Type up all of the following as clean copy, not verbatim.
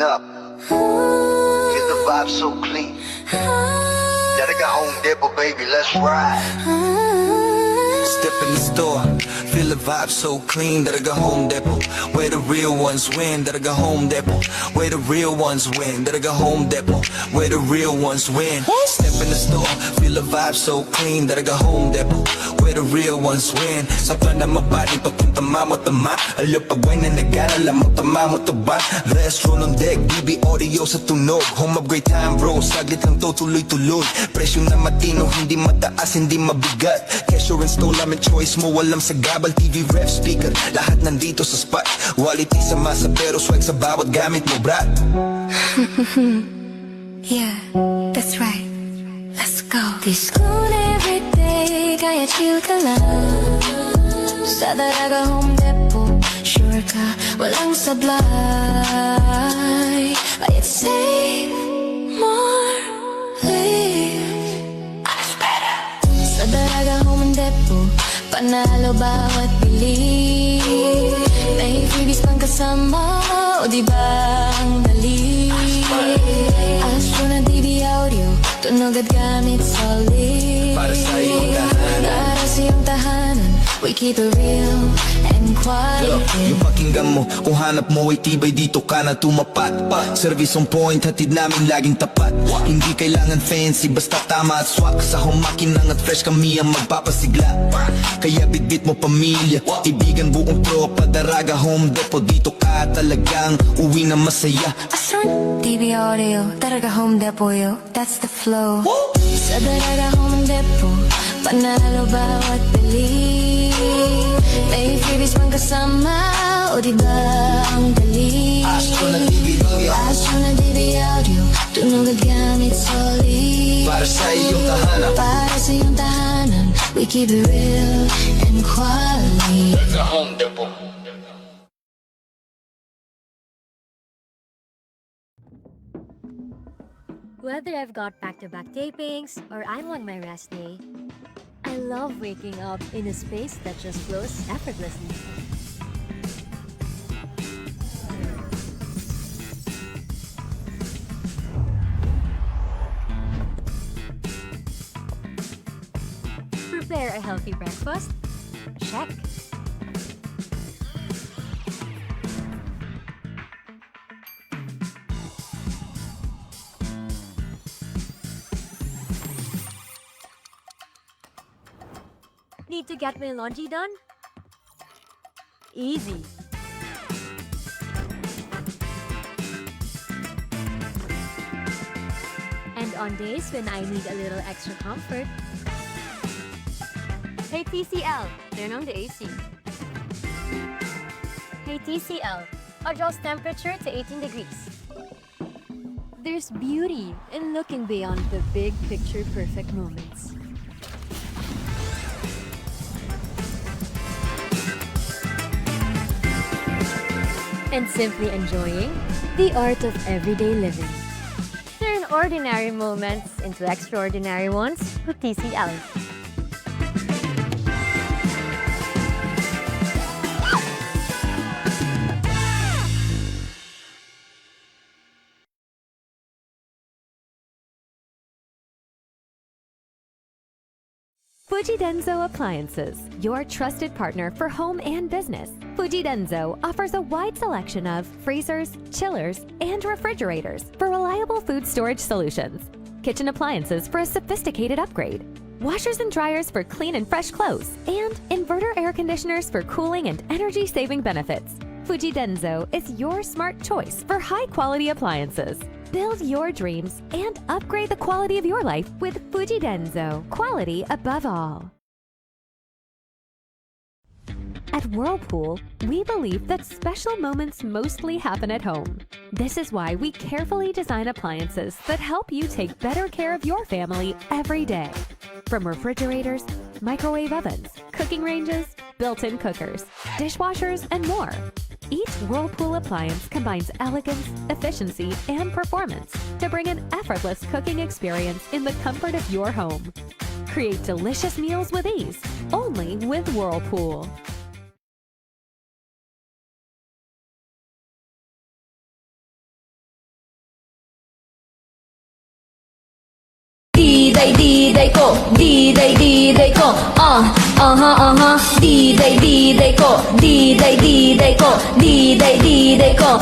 up. Feel the vibe so clean. Gotta Home Depot, baby, let's ride. Step in the store, feel the vibe so clean. That I go Home Depot, where the real ones win. That I go Home Depot, where the real ones win. That I go Home Depot, where the real ones win. Step in the store, feel the vibe so clean. That I go Home Depot, where the real ones win. Sa plan na mabali, papunta mamo-tama. Alo pagway na nag-alala mo, tama mo to ba? Restro ng deck, BB audio sa tunog. Home upgrade time bro, saglit lang to tuloy-tuloy. Presyo na matino, hindi mataas, hindi mabigat. Kesyo install namin choice mo, walang sa gabal. TV, ref, speaker, lahat nandito sa spot. Quality sa masa pero swag sa bawat gamit mo, brat. Yeah, that's right. Let's go. Discount every day, kaya chill ka lang. Sa Daraga Home Depot, sure ka, walang sablay. Kaya save more, live better. Sa Daraga Home Depot, panalo bawat bili. May freebies pang kasama, o diba ang dali? Astro na DB audio, tunog at gamit solid. Para sa iyong tahanan, para sa iyong tahanan, we keep it real and quality. yung pakinggan mo, kung hanap mo ay tibay, dito ka na tumapat. Service on point, hatid namin laging tapat. Hindi kailangan fancy, basta tama at swak. Sa humakinang at fresh kami ang magpapasigla. Kaya bitbit mo pamilya, ibigan buong tropa. Daraga Home Depot, dito ka talagang uwi na masaya. Astro DB audio, Daraga Home Depot, yo, that's the flow. Sa Daraga Home Depot, panalo bawat bili. May freebies pang kasama, o diba ang dali? Astro na DB audio, Astro na DB audio, tunog at gamit solid. para sa iyong tahanan. Para sa iyong tahanan, we keep it real and quality. Sa Home Depot. Whether I've got back-to-back tapings or I'm on my rest day, I love waking up in a space that just flows effortlessly. Prepare a healthy breakfast? Check. Need to get my laundry done? Easy. And on days when I need a little extra comfort, hey TCL, turn on the AC. Hey TCL, adjust temperature to 18 degrees. There's beauty in looking beyond the big picture perfect moments. And simply enjoying the art of everyday living. Turn ordinary moments into extraordinary ones with TCL. Fuji Denso Appliances, your trusted partner for home and business. Fuji Denso offers a wide selection of freezers, chillers, and refrigerators for reliable food storage solutions. Kitchen appliances for a sophisticated upgrade. Washers and dryers for clean and fresh clothes. And inverter air conditioners for cooling and energy-saving benefits. Fuji Denso is your smart choice for high-quality appliances. Build your dreams and upgrade the quality of your life with Fuji Denso. Quality above all. At Whirlpool, we believe that special moments mostly happen at home. This is why we carefully design appliances that help you take better care of your family every day. From refrigerators, microwave ovens, cooking ranges, built-in cookers, dishwashers, and more. Each Whirlpool appliance combines elegance, efficiency, and performance to bring an effortless cooking experience in the comfort of your home. Create delicious meals with ease, only with Whirlpool. Diday ko, diday ko. Diday ko, diday ko, diday ko.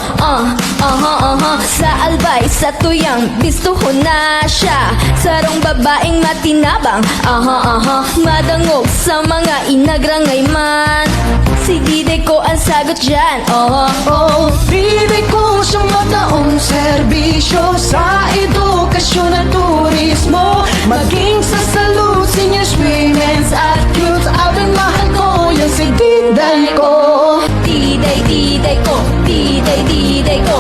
Sa albay, sa tuyang, bistuho na siya. Sarong babaeng matinabang, madangog sa mga inagrangay man. Si Diday ko ang sagot dyan, Diday ko siyang mataong serbisyo sa edukasyon at turismo. Maging sa salud, seniors, women's at youths. Abing mahal ko yan si Diday ko. Diday ko, diday ko.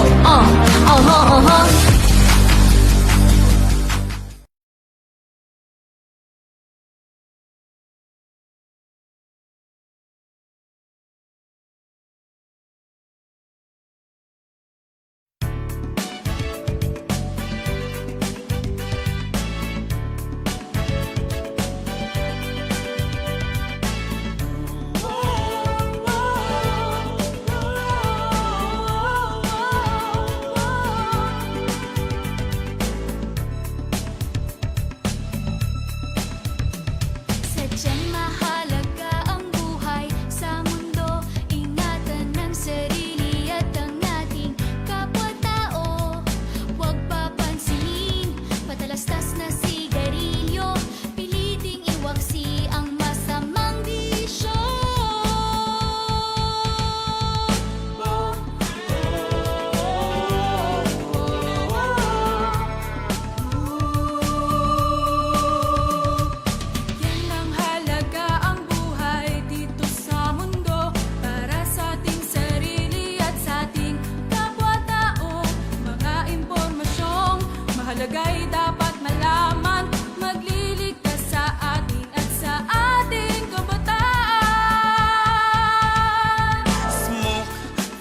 Sadyang mahalaga ang buhay sa mundo. Ingatan ang sarili at ang ating kapwa-tao. Huwag papansinin, patalastas na sigarilyo. Piliting iwaksi ang masamang bisyo. Yan ang halaga ang buhay dito sa mundo. Para sa ating sarili at sa ating kapwa-tao. Mga impormasyong mahalaga'y dapat malaman. Magliligtas sa atin at sa ating kabataan. Smoke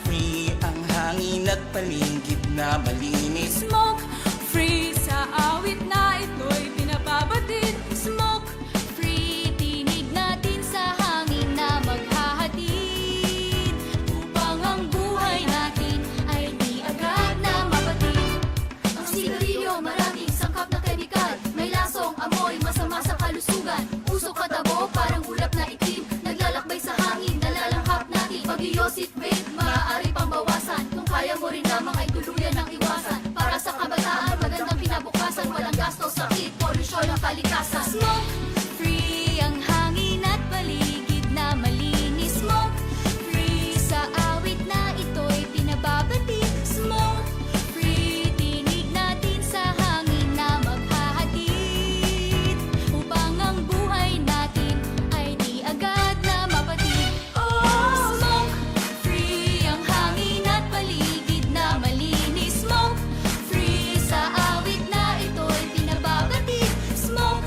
free ang hangin at paligid na malinis. Smoke free sa awit na ito'y pinapabatid. Smoke free, tinig natin sa hangin na maghahatid. Upang ang buhay natin ay di agad na mabatid. Ang sigarilyo maraming sangkap na kemikal. May lasong amoy masama sa kalusugan. Usok at abo parang ulap na itim. Naglalakbay sa hangin, nalalanghap natin. Pag-iosip vape, maaari pang bawasan. Kung kaya mo rin lamang ay tuluyan ng iwasan. Para sa kabataan, magandang kinabukasan. Walang gasto, sakit, polusyon ang kalikasan. Smoke free ang hangin at paligid na malinis. Smoke free sa awit na ito'y pinababatid. Smoke free, tinig natin sa hangin na maghahatid. Upang ang buhay natin ay di agad na mabatid. Smoke free ang hangin at paligid na malinis. Smoke free sa awit na ito'y pinababatid. Smoke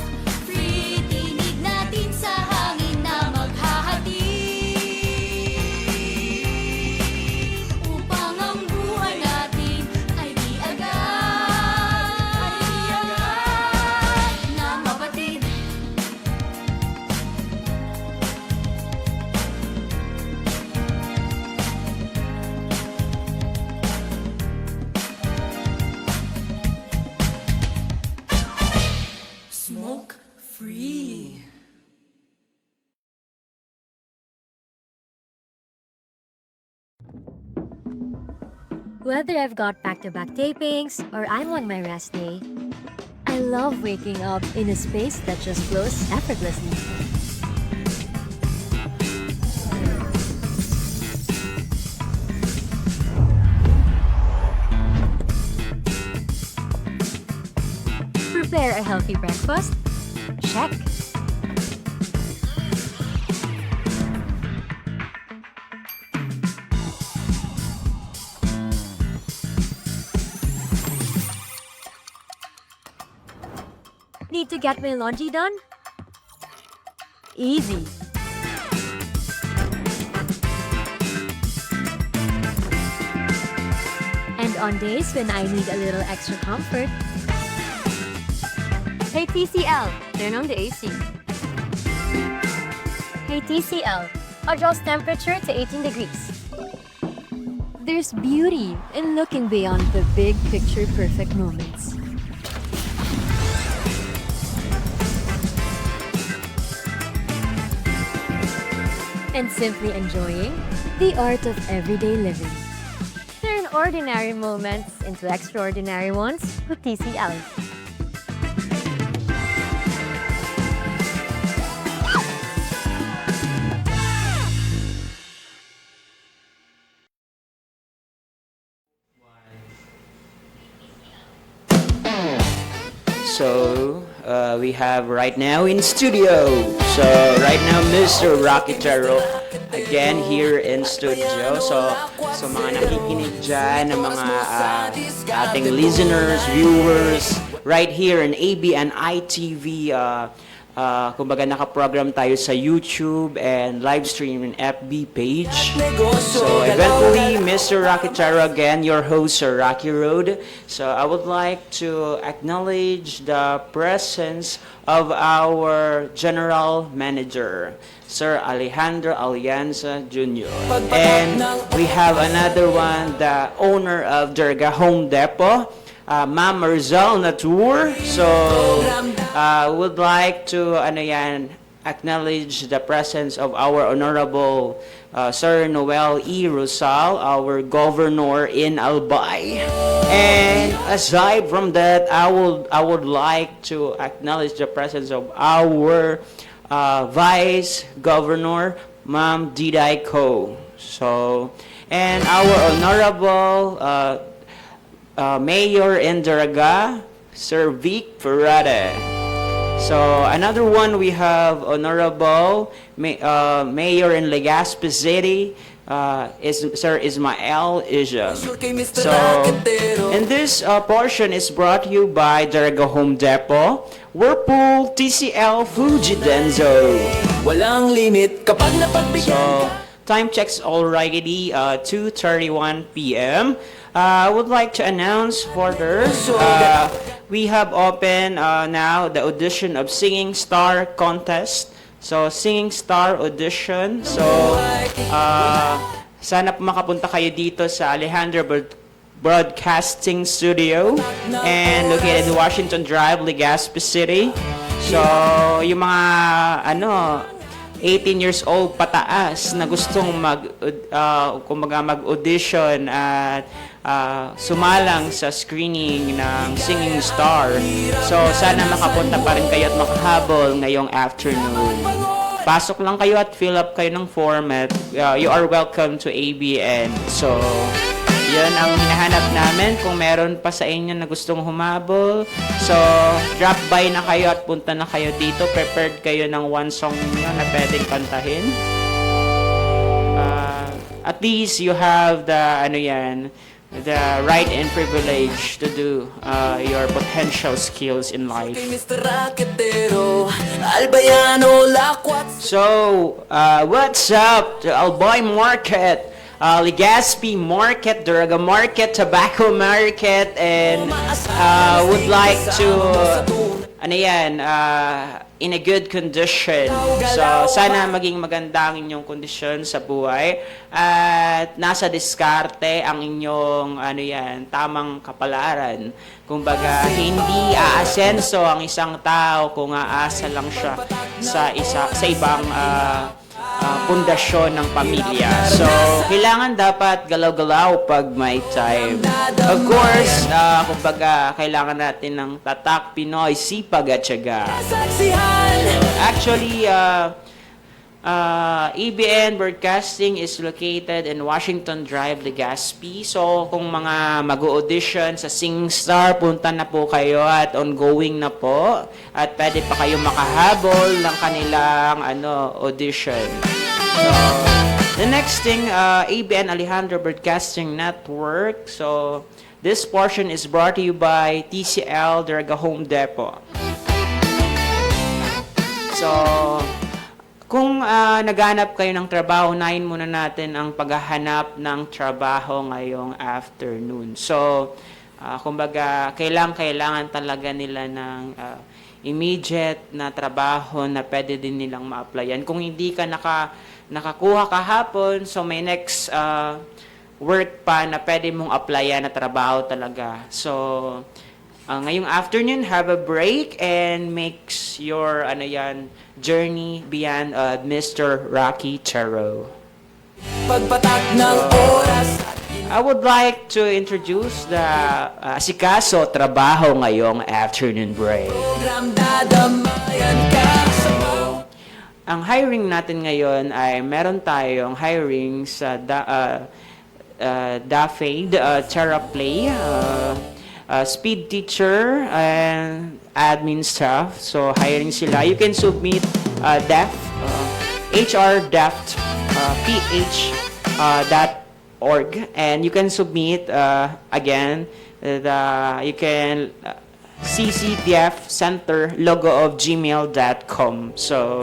free, tinig natin sa hangin na maghahatid. Upang ang buhay natin ay di agad na mabatid. Smoke free. Whether I've got back-to-back tapings or I'm on my rest day, I love waking up in a space that just flows effortlessly. Prepare a healthy breakfast? Check. Need to get my laundry done? Easy. And on days when I need a little extra comfort, hey TCL, turn on the AC. Hey TCL, adjust temperature to 18 degrees. There's beauty in looking beyond the big picture perfect moments. and simply enjoying the art of everyday living. Turn ordinary moments into extraordinary ones with TCL. So, we have right now in studio. So, right now, Mr. Rocky Charo again here in studio. So mga nakikinig dyan, ng mga ating listeners, viewers, right here in ABN ITV. Kumbaga nakaprogram tayo sa YouTube and live stream in FB page. So eventually, Mr. Rocky Charo again, your host, Sir Rocky Road. So I would like to acknowledge the presence of our General Manager, Sir Alejandro Alianza Jr. And we have another one, the owner of Durga Home Depot, Ma'am Marzal Natur. So, would like to acknowledge the presence of our Honorable Sir Noel E. Rosal, our Governor in Albay. And aside from that, I would like to acknowledge the presence of our Vice Governor, Ma'am Diday Ko. So, and our Honorable Mayor in Daraga, Sir Vic Ferrada. So another one, we have Honorable Mayor in Legazpi City, is Sir Ismael Ija. So, and this portion is brought to you by Daraga Home Depot, Whirlpool, TCL, Fuji Denso. Walang limit kapag napagbigyan. So, time checks already 2:31 p.m. I would like to announce further, we have opened now the audition of Singing Star Contest. So, Singing Star Audition. So, sana po makapunta kayo dito sa Alejandro Broadcasting Studio and located in Washington Drive, Legazpi City. So, yung mga 18 years old pataas na gustong mag-audition at sumalang sa screening ng Singing Star. So, sana makapunta pa rin kayo at makahabol ngayong afternoon. Pasok lang kayo at fill up kayo ng format. You are welcome to ABN. So, yun ang hinahanap namin. Kung meron pa sa inyo na gustong humabol, so drop by na kayo at punta na kayo dito. Prepared kayo ng one song na pwedeng kantahin. At least you have the right and privilege to do your potential skills in life. So, what's up to Alboy Market? Legazpi Market, Daraga Market, Tobacco Market, and would like to, in a good condition. So, sana maging maganda ang inyong kondisyon sa buhay at nasa diskarte ang inyong, tamang kapalaran. Kumbaga, hindi aasenso ang isang tao kung aasa lang siya sa ibang pundasyon ng pamilya. So, kailangan dapat galaw-galaw pag may time. Of course, kumbaga, kailangan natin ng tatak Pinoy, sipag at tiyaga. Actually, ABN Broadcasting is located in Washington Drive, Legazpi. So, kung mga mag-audition sa Sing Star, punta na po kayo at ongoing na po. At pwede pa kayo makahabol ng kanilang audition. So, the next thing, ABN Alejandro Broadcasting Network. So, this portion is brought to you by TCL Daraga Home Depot. So, kung naghanap kayo ng trabaho, unahin muna natin ang paghahanap ng trabaho ngayong afternoon. So, kumbaga, kailangan talaga nila ng immediate na trabaho na pwede din nilang ma-applyan. Kung hindi ka nakakuha kahapon, so may next work pa na pwede mong applyan na trabaho talaga. So, ngayong afternoon, have a break and makes your journey beyond Mr. Rocky Charo. Pagpatak ng oras I would like to introduce the asikaso trabaho ngayong afternoon break. Program dadamayan ka sa Ang hiring natin ngayon ay meron tayong hiring sa DAFAID, Theraplay, speed teacher, and admin staff. So, hiring sila. You can submit hrdeaf.ph.org, and you can submit again you can CCDF Center logo of gmail.com. So,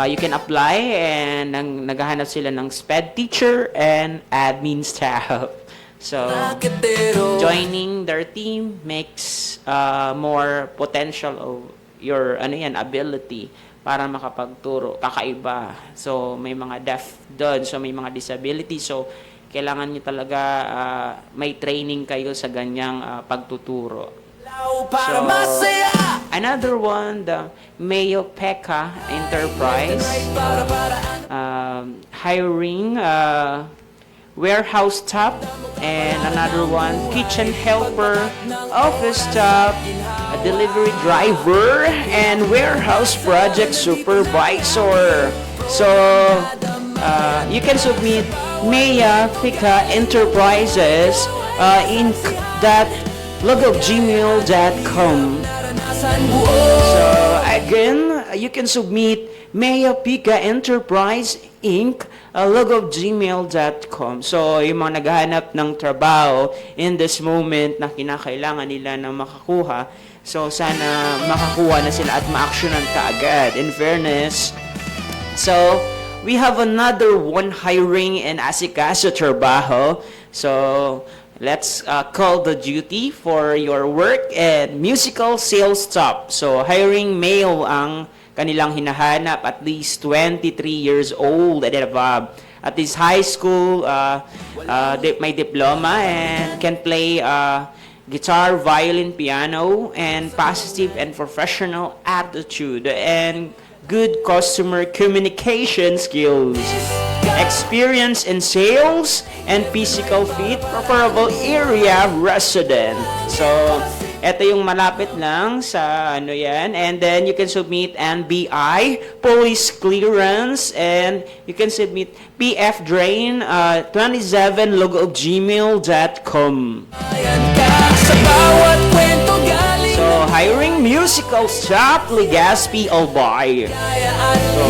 you can apply, and naghahanap sila ng SPED teacher and admin staff. So, joining their team makes more potential of your ability para makapagturo, kakaiba. So, may mga deaf doon, so may mga disability. So, kailangan nyo talaga may training kayo sa ganyang pagtuturo. para masaya. Another one, the Mayo Pekka Enterprise, hiring warehouse staff, and another one, kitchen helper, office staff, a delivery driver, and warehouse project supervisor. So, you can submit Maya Pekka Enterprises Inc. @gmail.com. So again, you can submit Maya Pekka Enterprise Inc. @gmail.com. So yung mga naghahanap ng trabaho in this moment na kinakailangan nila na makakuha, so sana makakuha na sila at ma-actionan kaagad. In fairness, so we have another one hiring and asikaso trabaho. So let's call the duty for your work and musical sales staff. So, hiring male ang kanilang hinahanap, at least 23 years old and above. At least high school, may diploma, and can play guitar, violin, piano, and positive and professional attitude, and good customer communication skills. Experience in sales and physical fit, preferable area resident. So, ito yung malapit lang sa yan. And then you can submit NBI, police clearance, and you can submit PF Drain 27 @gmail.com. So, hiring musical staff, Legazpi Albay. So,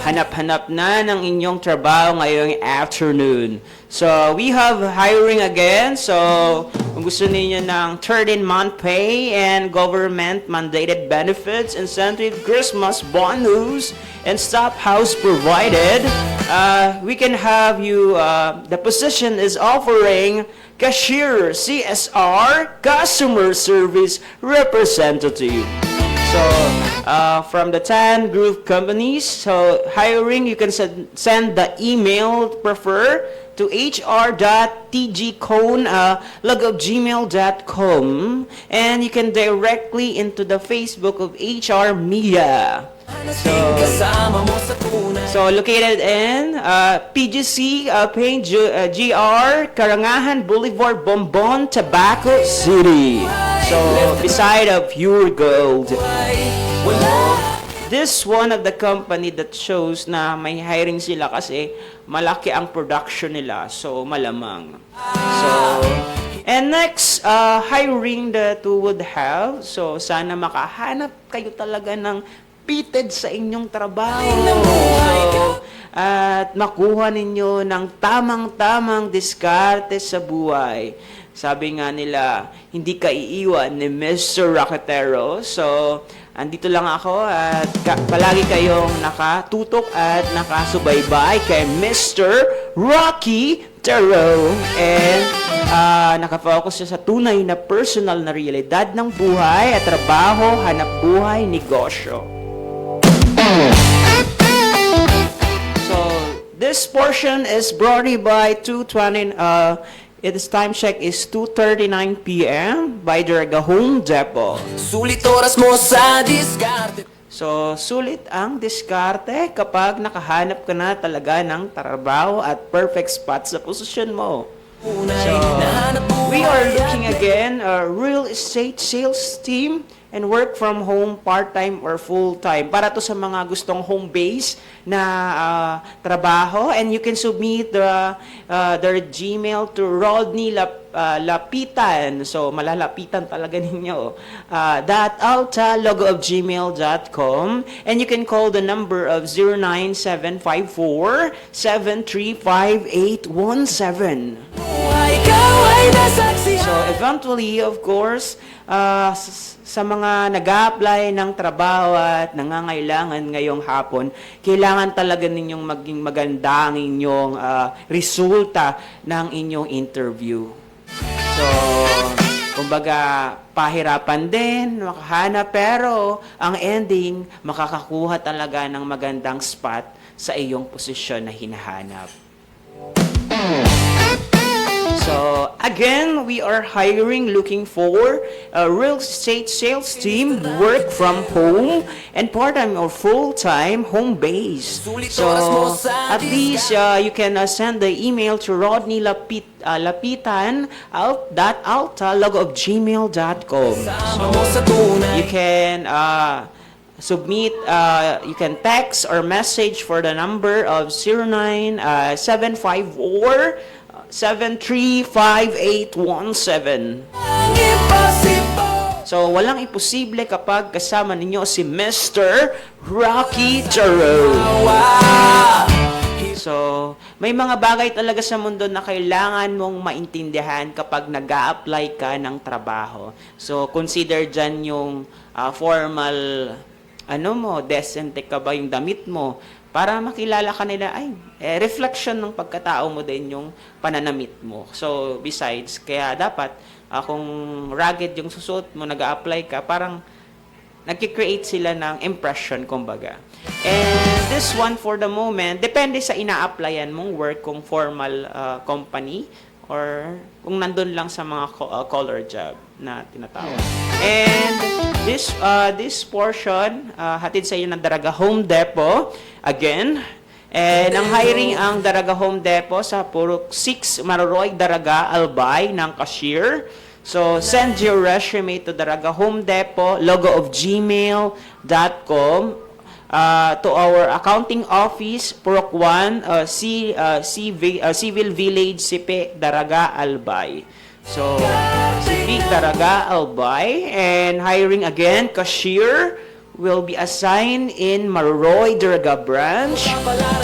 hanap-hanap na ng inyong trabaho ngayong afternoon. So, we have hiring again. So, kung gusto niyo ng 13-month pay and government-mandated benefits, incentive, Christmas bonus, and staff house provided, we can have you, the position is offering cashier, CSR, customer service representative. So, from the 10 group companies, so hiring, you can send the email prefer to hr.tgcone@gmail.com, and you can directly into the Facebook of HR Mia. So located in PGC Paint GR, Karangahan Boulevard, Bombon, Tobacco City. So beside of Pure Gold. This one of the company that shows na may hiring sila kasi malaki ang production nila. So malamang. So and next hiring that we would have. So sana makahanap kayo talaga ng fitted sa inyong trabaho. So, at makuha ninyo ng tamang-tamang diskarte sa buhay. Sabi nga nila, hindi ka iiwan ni Mr. Rocketero. So, andito lang ako at palagi kayong nakatutok at nakasubaybay kay Mr. Rocky Taro. And nakafocus siya sa tunay na personal na realidad ng buhay at trabaho, hanap buhay, negosyo. So, this portion is brought to you by 220 its time check is 2:39 p.m. by Daraga Home Depot. Sulit oras mo sa diskarte. So, sulit ang diskarte kapag nakahanap ka na talaga ng trabaho at perfect spot sa posisyon mo. So, we are looking again a real estate sales team and work from home part-time or full-time. Para to sa mga gustong home-based na trabaho, and you can submit their Gmail to Rodney Lapitan. So, malalapitan talaga ninyo. .alta@logoofgmail.com, and you can call the number of 09754-735-817. So, eventually, of course, sa mga nag-a-apply ng trabaho at nangangailangan ngayong hapon, kailangan talaga ninyong maging maganda ang inyong resulta ng inyong interview. So, kumbaga, pahirapan din, makahanap, pero ang ending, makakakuha talaga ng magandang spot sa iyong posisyon na hinahanap. So, again, we are looking for a real estate sales team, work from home, and part-time or full-time home-based. So, at least you can send the email to Rodney Lapitan @alta@logoofgmail.com. So, you can submit, you can text or message for the number of 09754-735-817. So, walang imposible kapag kasama ninyo si Mr. Rocky Taro. So, may mga bagay talaga sa mundo na kailangan mong maintindihan kapag nag-a-apply ka ng trabaho. So, consider dyan yung formal, decent ka ba yung damit mo, para makilala ka nila, reflection ng pagkatao mo din yung pananamit mo. So, besides, kaya dapat, kung rugged yung susuot mo, nag-a-apply ka, parang nag-create sila ng impression, kumbaga. And this one, for the moment, depende sa ina-applyan mong work, kung formal company, or kung nandun lang sa mga color job na tinatawag. And this portion, hatid sa iyo ng Daraga Home Depot, again, and ang hiring ang Daraga Home Depot sa Purok 6 Maruroy, Daraga, Albay, ng cashier. So, send your resume to Daraga Home Depot, logoofgmail.com, to our accounting office, Purok 1, Civil Village, Sipe, Daraga, Albay. So, Sipe, Daraga, Albay, and hiring again, cashier will be assigned in Maruroy, Daraga branch,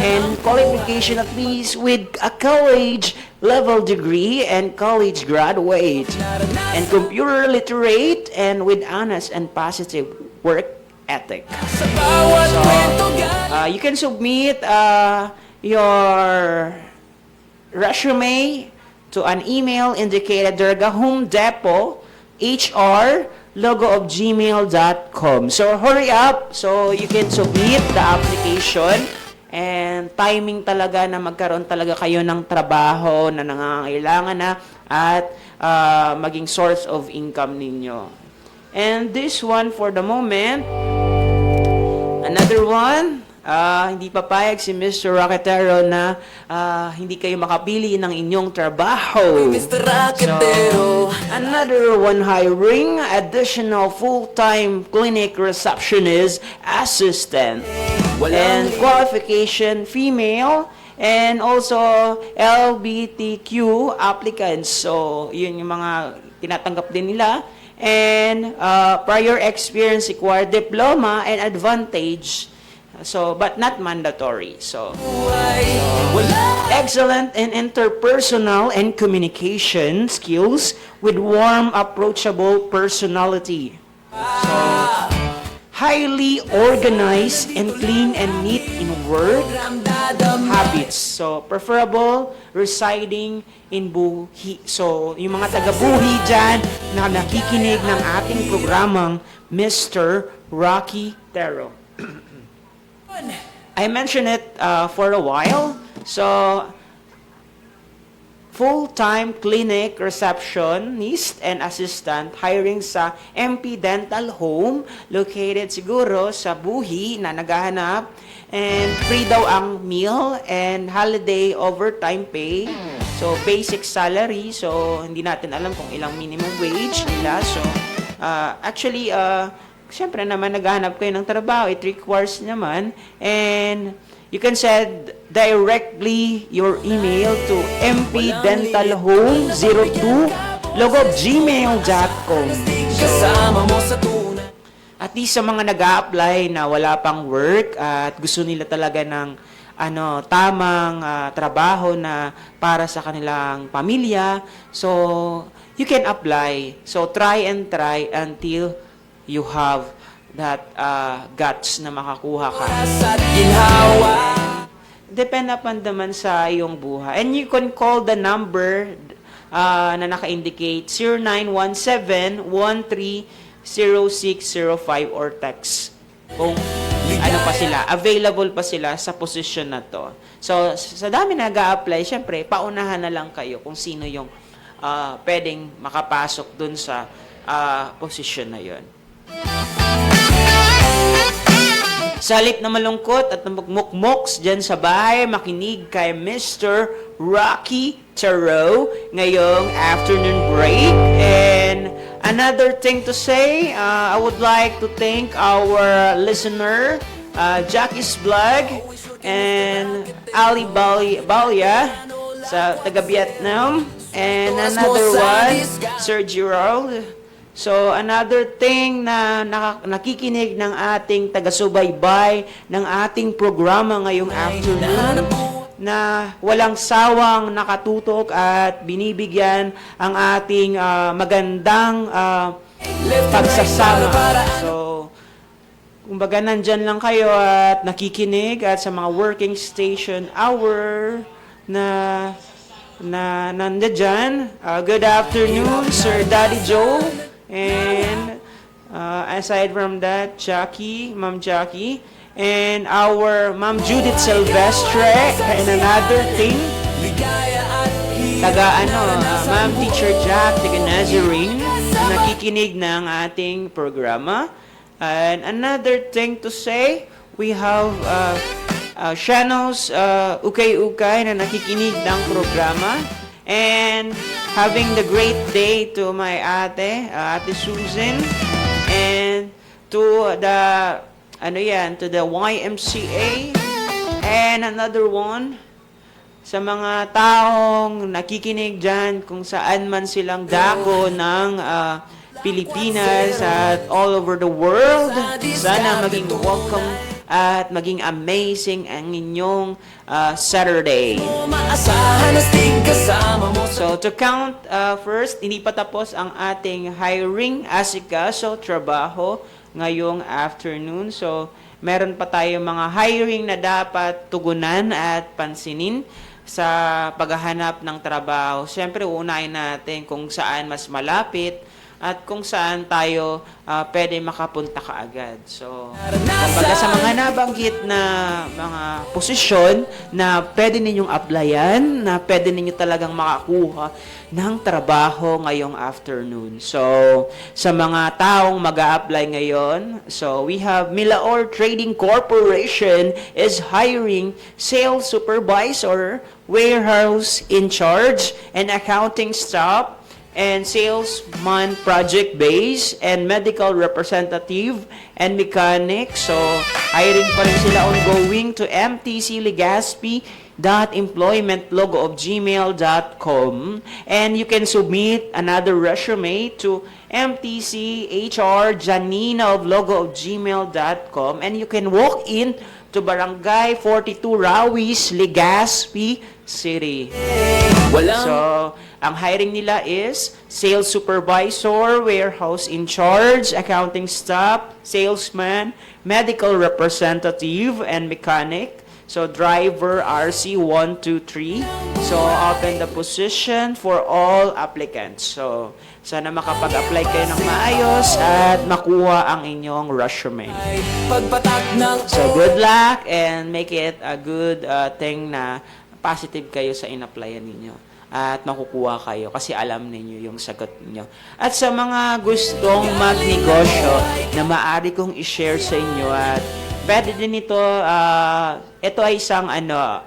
and qualification at least with a college level degree and college graduate, and computer literate, and with honest and positive work ethic. So, you can submit your resume to an email indicated Daraga Home Depot, hr@logoofgmail.com. So, hurry up so you can submit the application, and timing talaga na magkaroon talaga kayo ng trabaho na nangangailangan na at maging source of income ninyo. And this one, for the moment, another one, hindi papayag si Mr. Rocketero na hindi kayo makapili ng inyong trabaho. So, another one hiring, additional full-time clinic receptionist assistant. And qualification, female, and also LGBTQ applicants. So, yun yung mga tinatanggap din nila. And prior experience required, diploma and advantage. So, but not mandatory. So, excellent in interpersonal and communication skills with warm, approachable personality. So, highly organized and clean and neat in work habits. So, preferable residing in Buhi. So, yung mga taga-Buhi dyan na nakikinig ng ating programang Mr. Rocky Taro. I mentioned it for a while. So, full-time clinic receptionist and assistant hiring sa MP Dental Home located siguro sa Buhi na naghahanap, and free daw ang meal and holiday overtime pay. So basic salary, so hindi natin alam kung ilang minimum wage nila. So actually syempre naman naghahanap kayo ng trabaho, it requires naman, and you can send directly your email to mpdentalhome02@gmail.com. At least sa mga nag-a-apply na wala pang work at gusto nila talaga ng tamang trabaho na para sa kanilang pamilya, so you can apply. So try until you have that guts na makakuha ka. Depend upon naman sa iyong buhay. And you can call the number na naka-indicate 0917-130605 or text. Kung pa sila, available pa sila sa position na to. So, sa dami na nag-a-apply, syempre, paunahan na lang kayo kung sino yung pwedeng makapasok dun sa position na yon. Sa halip na malungkot at magmukmoks dyan sa bahay, makinig kay Mr. Rocky Taro ngayong afternoon break. And another thing to say, I would like to thank our listener, Jackie's Vlog, and Ali Balya sa taga-Vietnam. And another one, Sir Gerald. So, another thing na nakikinig ng ating taga-subaybay ng ating programa ngayong afternoon, na walang sawang nakatutok at binibigyan ang ating magandang pagsasama. So, kumbaga nandyan lang kayo at nakikinig at sa mga working station hour na nandyan. Good afternoon, Sir Daddy Joe. And aside from that, Ma'am Jackie, and our Ma'am Judith Silvestre, and another thing, Ma'am Teacher Jack, taga Nazarene, nakikinig ng ating programa. And another thing to say, we have Shanos Ukay-Ukay na nakikinig ng programa. And having the great day to my ate Susan, and to the YMCA, and another one sa mga taong nakikinig dyan kung saan man silang dako ng Pilipinas at all over the world. Sana maging welcome at maging amazing ang inyong Saturday. So to count first, hindi pa tapos ang ating hiring asikaso trabaho ngayong afternoon. So meron pa tayong mga hiring na dapat tugunan at pansinin sa paghahanap ng trabaho. Siyempre, uunahin natin kung saan mas malapit at kung saan tayo pwede makapunta kaagad. So, kumbaga sa mga nabanggit na mga posisyon na pwede ninyong applyan, na pwede ninyo talagang makakuha ng trabaho ngayong afternoon. So, sa mga taong mag-a-apply ngayon, so we have Milaor Trading Corporation is hiring sales supervisor, warehouse in charge, and accounting staff, and salesman project base, and medical representative, and mechanic. So, hiring pa rin sila ongoing to mtclegaspi.employmentlogo@gmail.com, and you can submit another resume to mtchrjanina@gmail.com, and you can walk in to Barangay 42 Rawis, Legazpi City. So, ang hiring nila is sales supervisor, warehouse in charge, accounting staff, salesman, medical representative, and mechanic. So, driver RC123. So, open the position for all applicants. So, sana makapag-apply kayo ng maayos at makuha ang inyong resume. So, good luck and make it a good thing na positive kayo sa in-applyan ninyo. at makukuha kayo kasi alam ninyo yung sagot niyo. At sa mga gustong magnegosyo na maaari kong i-share sa inyo at pwede din ito, ito ay isang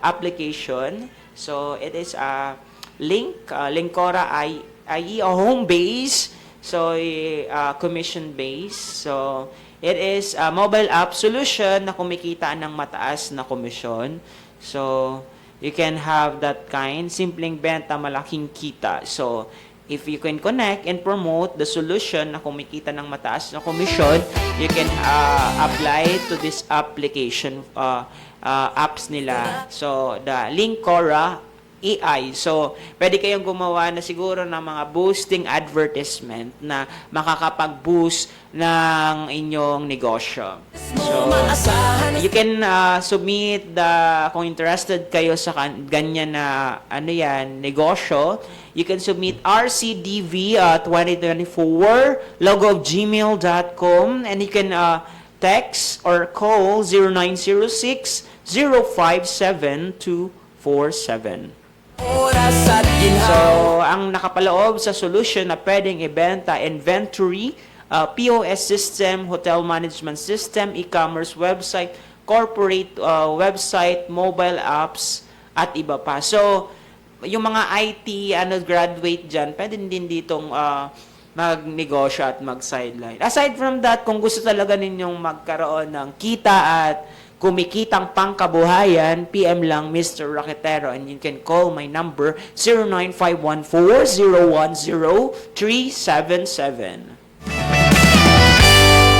application. So, it is a Linkora IE, a home base. So, commission base. So, it is a mobile app solution na kumikita ng mataas na komisyon. So, you can have that kind, simpleng benta, malaking kita. So, if you can connect and promote the solution na kumikita ng mataas na komisyon, you can apply to this application, apps nila. So, the Linkora AI. So, pwede kayong gumawa na siguro ng mga boosting advertisement na makakapag-boost ng inyong negosyo. So, you can submit kung interested kayo sa ganyan na negosyo, you can submit RCDV 2024 logo of gmail.com, and you can text or call 0906 057 247. So, ang nakapaloob sa solution na pwedeng ibenta, inventory, POS system, hotel management system, e-commerce website, corporate website, mobile apps, at iba pa. So, yung mga IT graduate dyan, pwede din ditong magnegosyo at mag-sideline. Aside from that, kung gusto talaga ninyong magkaroon ng kita at kumikitang pangkabuhayan, PM lang Mr. Rocketero, and you can call my number 095140103777.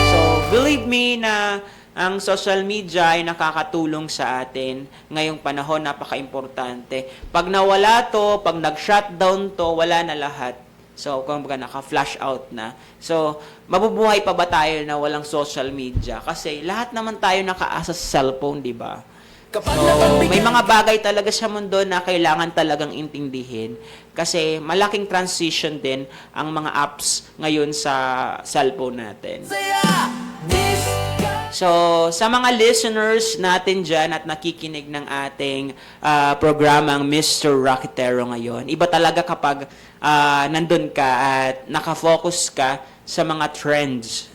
So, believe me na ang social media ay nakakatulong sa atin ngayong panahon, napaka-importante. Pag nawala to, pag nag-shutdown to, wala na lahat. So, kung baga naka-flash out na. So, mabubuhay pa ba tayo na walang social media? Kasi lahat naman tayo nakaasa sa cellphone, di ba? So, may mga bagay talaga sa mundo na kailangan talagang intindihin. Kasi malaking transition din ang mga apps ngayon sa cellphone natin. So, sa mga listeners natin dyan at nakikinig ng ating programang Mr. Rocketero ngayon, iba talaga kapag nandun ka at nakafocus ka sa mga trends.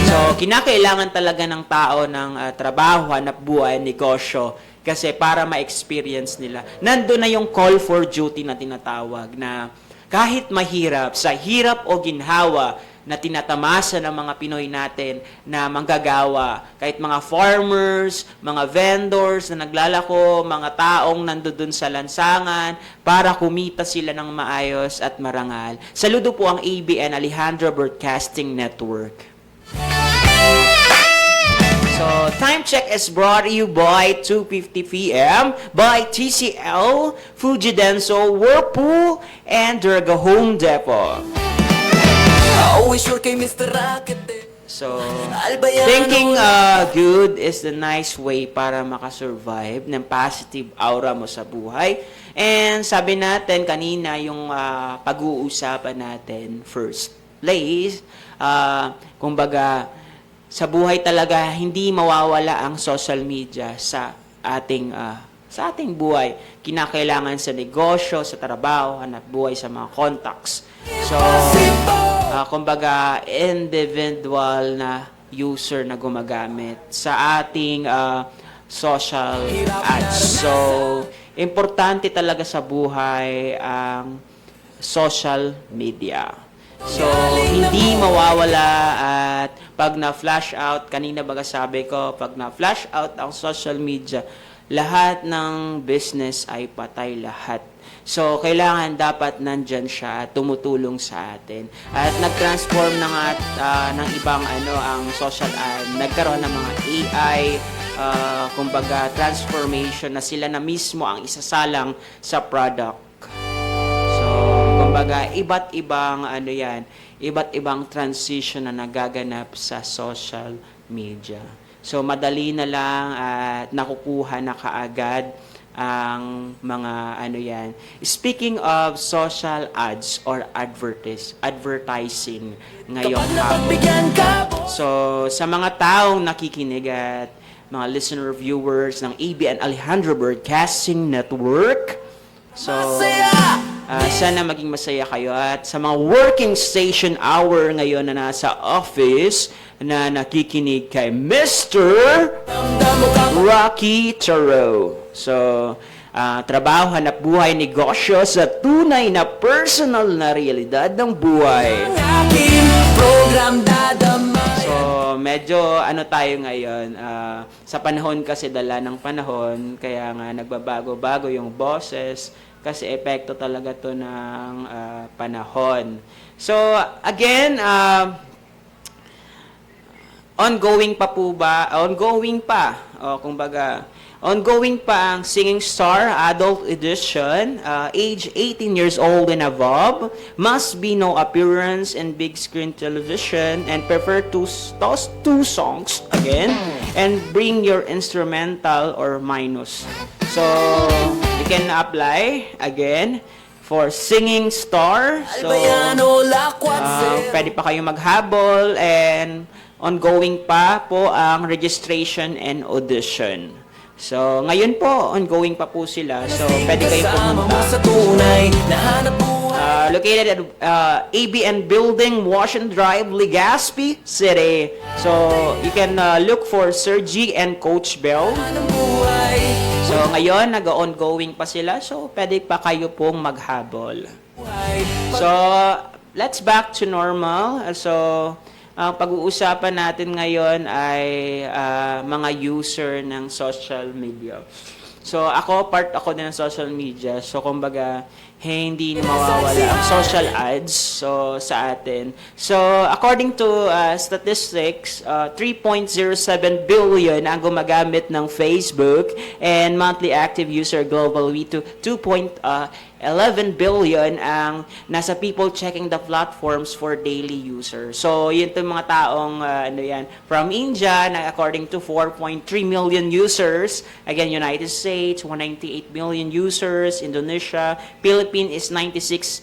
So, kinakailangan talaga ng tao ng trabaho, hanap buhay, negosyo, kasi para ma-experience nila. Nandun na yung call for duty na tinatawag na kahit mahirap, sa hirap o ginhawa, na tinatamasa ng mga Pinoy natin na manggagawa. Kahit mga farmers, mga vendors na naglalako, mga taong nandoon sa lansangan para kumita sila ng maayos at marangal. Saludo po ang ABN Alejandro Broadcasting Network. So, time check is brought to you by 2:50 p.m. by TCL, Fuji Denso, Whirlpool, and Durga Home Depot. So, thinking good is the nice way para makasurvive ng positive aura mo sa buhay. And sabi natin kanina yung pag-uusapan natin first place, kumbaga sa buhay talaga hindi mawawala ang social media sa ating buhay. Kinakailangan sa negosyo, sa trabaho, hanap buhay, sa mga contacts. So, kumbaga, individual na user na gumagamit sa ating social ads. So, importante talaga sa buhay ang social media. So, hindi mawawala at pag na-flash out, kanina baga sabi ko, pag na-flash out ang social media, lahat ng business ay patay lahat. So, kailangan dapat nandyan siya, tumutulong sa atin. At nag-transform na nga ng ibang ang social ad. Nagkaroon ng mga AI, kumbaga transformation na sila na mismo ang isasalang sa product. So, kumbaga iba't ibang transition na nagaganap sa social media. So, madali na lang at nakukuha na kaagad ang mga Speaking of social ads or advertising ngayong hapon. So, sa mga taong nakikinig at mga listener viewers ng ABN Alejandro Broadcasting Network, So, sana maging masaya kayo. At sa mga working station hour ngayon na nasa office, na nakikinig kay Mr. Rocky Taro. So, trabaho, hanap buhay, negosyo sa tunay na personal na realidad ng buhay. So, medyo ano tayo ngayon, sa panahon kasi dala ng panahon, kaya nga nagbabago-bago yung boses, kasi epekto talaga to ng panahon. So, again, ongoing pa po ba? Ongoing pa. O, kumbaga, ongoing pa ang Singing Star Adult Edition, age 18 years old and above, must be no appearance in big screen television and prefer two songs again, and bring your instrumental or minus. So, you can apply again for Singing Star. So, pwede pa kayong maghabol, and ongoing pa po ang registration and audition. So, ngayon po, ongoing pa po sila. So, pwede kayong pumunta. Located at ABN Building, Washington Drive, Legazpi City. So, you can look for Sir G and Coach Bell. So, ngayon, nag-ongoing pa sila. So, pwede pa kayo pong maghabol. So, let's back to normal. So, ang pag-uusapan natin ngayon ay mga user ng social media. So, part ako din ng social media. So, kumbaga, hindi mawawala ang social ads sa atin. So, according to statistics, 3.07 billion ang gumagamit ng Facebook, and monthly active user globally to 2.11 billion ang nasa people checking the platforms for daily user. So, yun itong mga taong from India, na according to 4.3 million users. Again, United States, 198 million users. Indonesia, Philippines is 96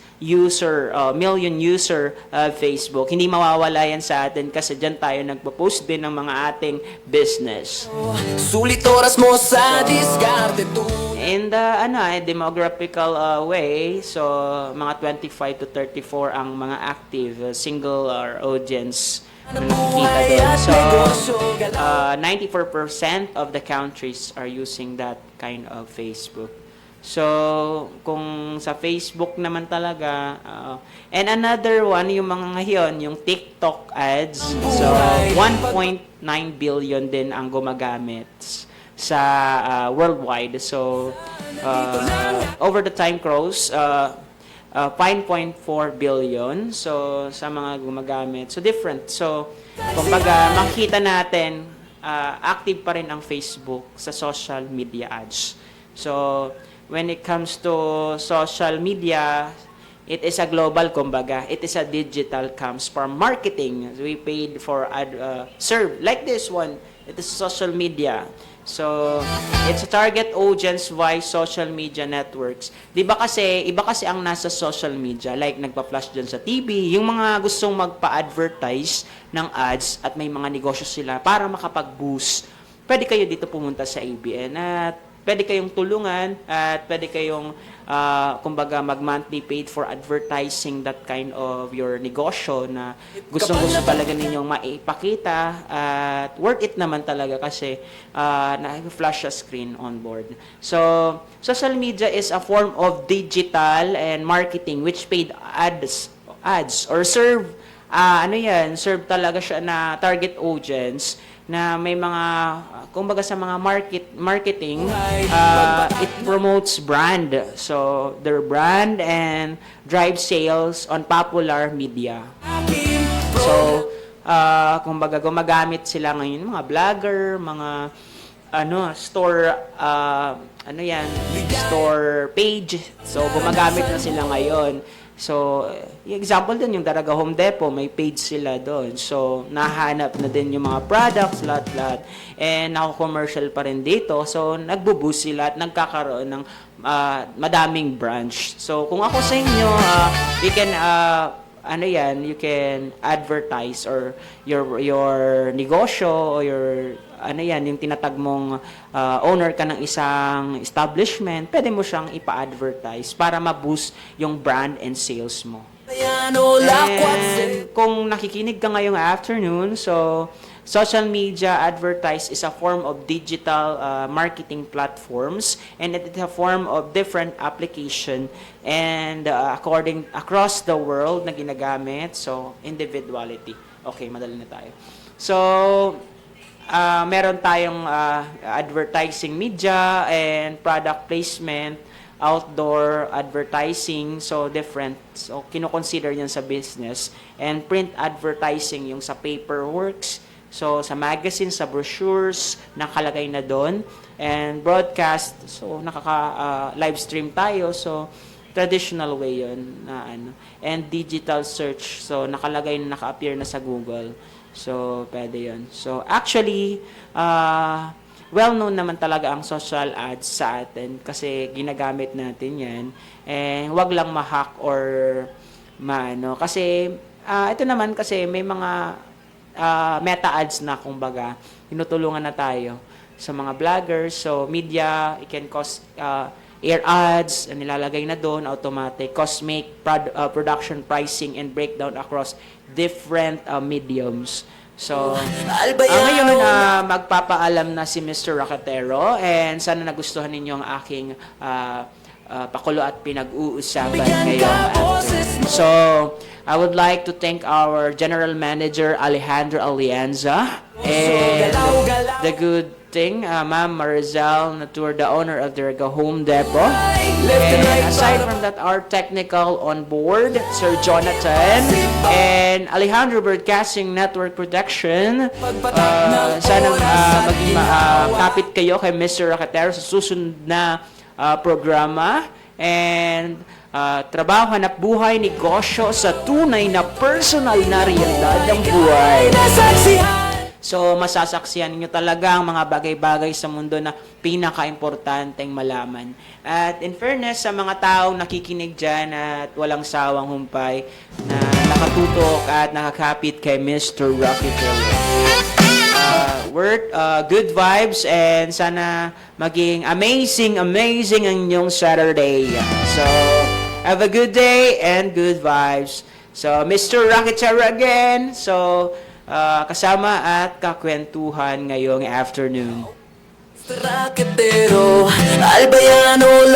million user Facebook. Hindi mawawala yan sa atin kasi dyan tayo nagpo-post din ng mga ating business. Sulit oras mo sa diskarte to. In the demographical way, so mga 25 to 34 ang mga active single audience na nakikita doon. So 94% of the countries are using that kind of Facebook. So, kung sa Facebook naman talaga, and another one, yung mga ngayon, yung TikTok ads. So, 1.9 billion din ang gumagamit sa worldwide. So, over the time cross, 5.4 billion. So, sa mga gumagamit. So, different. So, kumbaga, makikita natin, active pa rin ang Facebook sa social media ads. So, when it comes to social media, it is a global, kumbaga. It is a digital comes from marketing. We paid for serve like this one. It is social media. So, it's a target audience via social media networks. Iba kasi ang nasa social media, like nagpa-flash dyan sa TV, yung mga gustong magpa-advertise ng ads at may mga negosyo sila para makapag-boost. Pwede kayo dito pumunta sa ABN at pwede kayong tulungan at pwede kayong kumbaga mag-monthly paid for advertising that kind of your negosyo na gustong-gusto talaga ninyong maipakita at worth it naman talaga kasi na-flash a screen on board. So, social media is a form of digital and marketing which paid ads or serve serve talaga siya na target audience na may mga kumbaga sa mga marketing, it promotes brand. So, their brand and drive sales on popular media. So, kumbaga gumagamit sila ngayon, mga vlogger, mga store, store page. So, gumagamit na sila ngayon. So, example din yung Daraga Home Depot, may page sila doon. So, nahanap na din yung mga products, lahat-lahat. And nako-commercial pa rin dito. So, nagbo-boost sila at nagkakaroon ng madaming branch. So, kung ako sa inyo, you can ano yan, you can advertise or your negosyo or your ano yan, yung tinatag mong owner ka ng isang establishment, pwede mo siyang ipa-advertise para ma-boost yung brand and sales mo. And kung nakikinig ka ngayong afternoon, so social media advertise is a form of digital marketing platforms, and it is a form of different application and across the world na ginagamit. So individuality. Okay, madali na tayo. So meron tayong advertising media and product placement, outdoor advertising, so different. So kino-consider yan sa business. And print advertising yung sa paperworks, so sa magazine, sa brochures, nakalagay na doon. And broadcast, so live stream tayo, so traditional way yun na ano. And digital search, so nakalagay na, naka-appear na sa Google. So pwede yun. So actually, well-known naman talaga ang social ads sa atin kasi ginagamit natin yan. And wag lang ma-hack or maano. Kasi ito naman kasi may mga meta ads na kumbaga. Tinutulungan na tayo sa mga vloggers. So media, it can cost air ads, nilalagay na doon, automatic. Cosmic production pricing and breakdown across different mediums. So, ngayon magpapaalam na si Mr. Rocketero and sana nagustuhan ninyo ang aking pakulo at pinag-uusapan ngayong afternoon. So, I would like to thank our General Manager Alejandro Alianza and the good thing, Ma'am Marizal Natur, the owner of the Rega Home Depot. And aside from that, our technical on board, Sir Jonathan, and Alejandro Broadcasting Network Protection. Sana maging kapit kayo kay Mr. Rocketero sa susunod na programa. And trabaho, hanap buhay, negosyo sa tunay na personal na realidad ng buhay. So, masasaksihan niyo talaga ang mga bagay-bagay sa mundo na pinaka-importanteng malaman. At in fairness sa mga taong nakikinig dyan at walang sawang humpay na nakatutok at nakakapit kay Mr. Rocketero. Good vibes and sana maging amazing ang inyong Saturday. So, have a good day and good vibes. So, Mr. Rocketero again. So, kasama at kakwentuhan ngayong afternoon. Rocketero, Albayano,